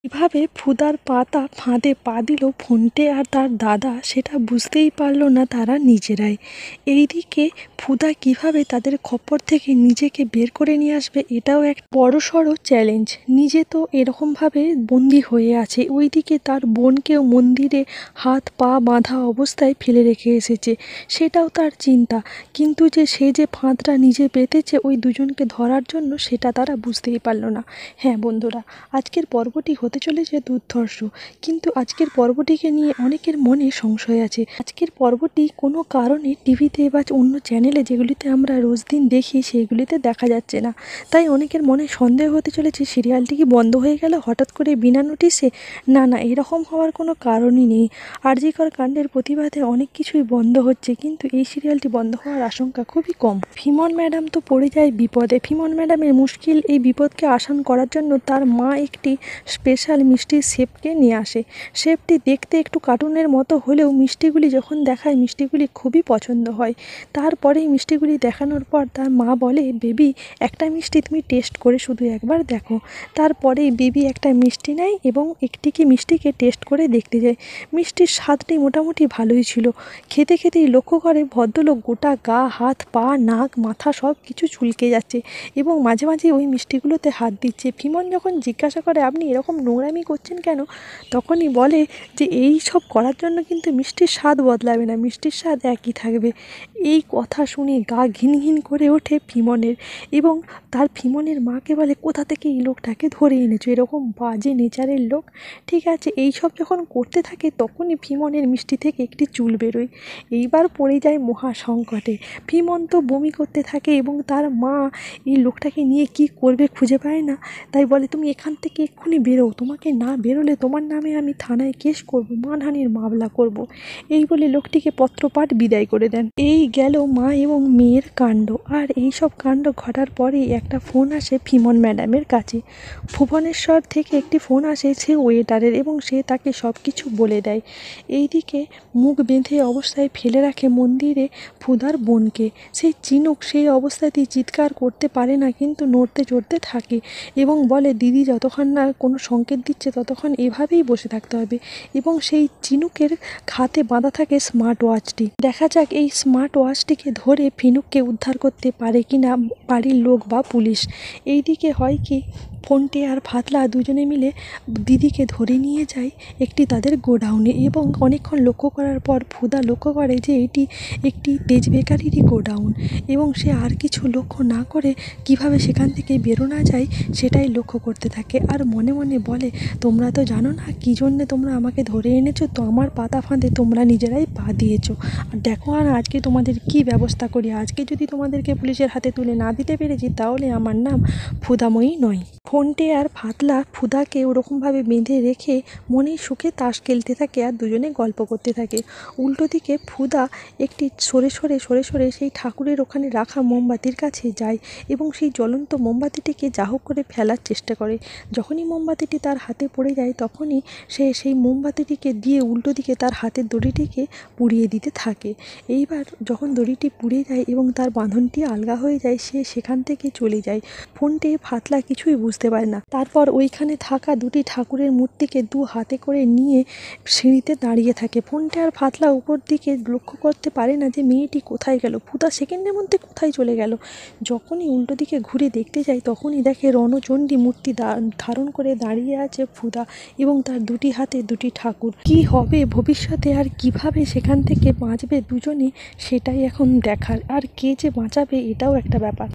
কিভাবে ফুদার পাতা ফাঁদে পা দিল ফোনটে আর তার দাদা সেটা বুঝতেই পারল না তারা নিজেরাই। এইদিকে ফুদা কিভাবে তাদের খপ্পর থেকে নিজেকে বের করে নিয়ে আসবে এটাও এক বড়সড় চ্যালেঞ্জ। নিজে তো এরকমভাবে বন্দি হয়ে আছে, ওইদিকে তার বোনকেও মন্দিরে হাত পা বাঁধা অবস্থায় ফেলে রেখে এসেছে, সেটাও তার চিন্তা। কিন্তু যে সে যে ফাঁদটা নিজে পেতেছে ওই দুজনকে ধরার জন্য সেটা তারা বুঝতেই পারল না। হ্যাঁ বন্ধুরা, আজকের পর্বটি হতে চলেছে দুর্ধর্ষ, কিন্তু আজকের পর্বটিকে নিয়ে অনেকের মনে সংশয় আছে। আজকের পর্বটি কোনো কারণে টিভিতে বা অন্য চ্যানেলে যেগুলিতে আমরা রোজ দিন দেখি সেগুলিতে দেখা যাচ্ছে না, তাই অনেকের মনে সন্দেহ হতে চলেছে সিরিয়ালটি কি বন্ধ হয়ে গেল হঠাৎ করে বিনা নোটিশে। না না, এরকম হওয়ার কোনো কারণই নেই। আরজিকর কাণ্ডের প্রতিবাদে অনেক কিছুই বন্ধ হচ্ছে, কিন্তু এই সিরিয়ালটি বন্ধ হওয়ার আশঙ্কা খুবই কম। ফিমন ম্যাডাম তো পড়ে যায় বিপদে। ফিমন ম্যাডামের মুশকিল এই বিপদকে আসান করার জন্য তার মা একটি স্পেশাল মিষ্টির শেফকে নিয়ে আসে। শেফটি দেখতে একটু কার্টুনের মতো হলেও মিষ্টিগুলি যখন দেখায় মিষ্টিগুলি খুবই পছন্দ হয়। তারপরেই মিষ্টিগুলি দেখানোর পর তার মা বলে, বেবি একটা মিষ্টি তুমি টেস্ট করে শুধু একবার দেখো। তারপরেই বেবি একটা মিষ্টি নেয় এবং একটিকে মিষ্টিকে টেস্ট করে দেখতে যায়। মিষ্টির স্বাদটি মোটামুটি ভালোই ছিল। খেতে খেতেই লক্ষ্য করে ভদ্রলোক গোটা গা, হাত পা, নাক, মাথা সব কিছু চুলকে যাচ্ছে এবং মাঝে মাঝে ওই মিষ্টিগুলোতে হাত দিচ্ছে। ফিমন যখন জিজ্ঞাসা করে, আপনি এরকম নোংরামি করছেন কেন, তখনই বলে যে এই সব করার জন্য কিন্তু মিষ্টির স্বাদ বদলাবে না, মিষ্টির স্বাদ একই থাকবে। এই কথা শুনে গা ঘিন ঘিন করে ওঠে ফিমনের এবং তার ফিমনের মাকে বলে, কোথা থেকে এই লোকটাকে ধরে এনেছো, এরকম বাজে নেচারের লোক। ঠিক আছে, এই সব যখন করতে থাকে তখনই ফিমনের মিষ্টি থেকে একটি চুল বেরোয়। এইবার পড়ে যায় মহা সংকটে। ফিমন তো বমি করতে থাকে এবং তার মা এই লোকটাকে নিয়ে কি করবে খুঁজে পায় না, তাই বলে তুমি এখান থেকে এক্ষুনি বেরো, তোমাকে না বেরোলে তোমার নামে আমি থানায় কেস করব, মানহানির মামলা করব। এই বলে লোকটিকে পত্রপাঠ বিদায় করে দেন। এই গেল মা এবং মেয়ের কাণ্ড। আর এই সব কাণ্ড ঘটার পরেই একটা ফোন আসে ফিমন ম্যাডামের কাছে। ভুবনেশ্বর থেকে একটি ফোন আসে সে ওয়েটারের এবং সে তাকে সব কিছু বলে দেয়। এইদিকে মুখ বেঁধে অবস্থায় ফেলে রাখে মন্দিরে ফুদার বোনকে। সেই চিনুক সেই অবস্থাতেই চিৎকার করতে পারে না, কিন্তু নড়তে চড়তে থাকে এবং বলে, দিদি যতক্ষণ না কোনো সংকেত দিচ্ছে ততক্ষণ এভাবেই বসে থাকতে হবে। এবং সেই চিনুকের হাতে বাঁধা থাকে স্মার্ট ওয়াচটি। দেখা যাক এই স্মার্ট ওয়াচটিকে ধরে ফিনুককে উদ্ধার করতে পারে কিনা বাড়ির লোক বা পুলিশ। এইদিকে হয় কি, ফোনটে আর ফাতলা দুজনে মিলে দিদিকে ধরে নিয়ে যায় একটি তাদের গোডাউনে এবং অনেকক্ষণ লক্ষ্য করার পর ফুদা লক্ষ্য করে যে এটি একটি তেজ বেকারিরই গোডাউন এবং সে আর কিছু লক্ষ্য না করে কিভাবে সেখান থেকে বেরোনো যায় সেটাই লক্ষ্য করতে থাকে। আর মনে মনে বলে, তোমরা তো জানো না কী জন্যে তোমরা আমাকে ধরে এনেছো, তো আমার পাতা ফাঁদে তোমরা নিজেরাই পা দিয়েছো। আর দেখো আর আজকে তোমাদের কি ব্যবস্থা করি, আজকে যদি তোমাদেরকে পুলিশের হাতে তুলে না দিতে পেরেছি তাহলে আমার নাম ফুদাময়ী নয়। ফোনটে আর ফাতলা ফুদাকে ওরকমভাবে বেঁধে রেখে মনের সুখে তাস খেলতে থাকে আর দুজনে গল্প করতে থাকে। উল্টো দিকে ফুদা একটি সরে সরে সেই ঠাকুরের ওখানে রাখা মোমবাতির কাছে যায় এবং সেই জ্বলন্ত মোমবাতিটিকে যা হোক করে ফেলার চেষ্টা করে। যখনই মোমবাতিটি তার হাতে পড়ে যায় তখনই সে সেই মোমবাতিটিকে দিয়ে উল্টো দিকে তার হাতের দড়িটিকে পুড়িয়ে দিতে থাকে। এইবার যখন দড়িটি পুড়ে যায় এবং তার বাঁধনটি আলগা হয়ে যায় সে সেখান থেকে চলে যায়। ফোনটে ফাতলা কিছুই বুঝতে পারে না। তারপর ওইখানে থাকা দুটি ঠাকুরের মূর্তিকে দু হাতে করে নিয়ে সিঁড়িতে দাঁড়িয়ে থাকে। ফোনটে আর ফাতলা উপর দিকে লক্ষ্য করতে পারে না যে মেয়েটি কোথায় গেল, ফুদা সেকেন্ডের মধ্যে কোথায় চলে গেল। যখনই উল্টো দিকে ঘুরে দেখতে যায় তখনই দেখে রণচণ্ডী মূর্তি ধারণ করে দাঁড়িয়ে আছে ফুদা এবং তার দুটি হাতে দুটি ঠাকুর। কি হবে ভবিষ্যতে আর কিভাবে সেখান থেকে বাঁচবে দুজনে সেটাই এখন দেখার, আর কে যে বাঁচাবে এটাও একটা ব্যাপার।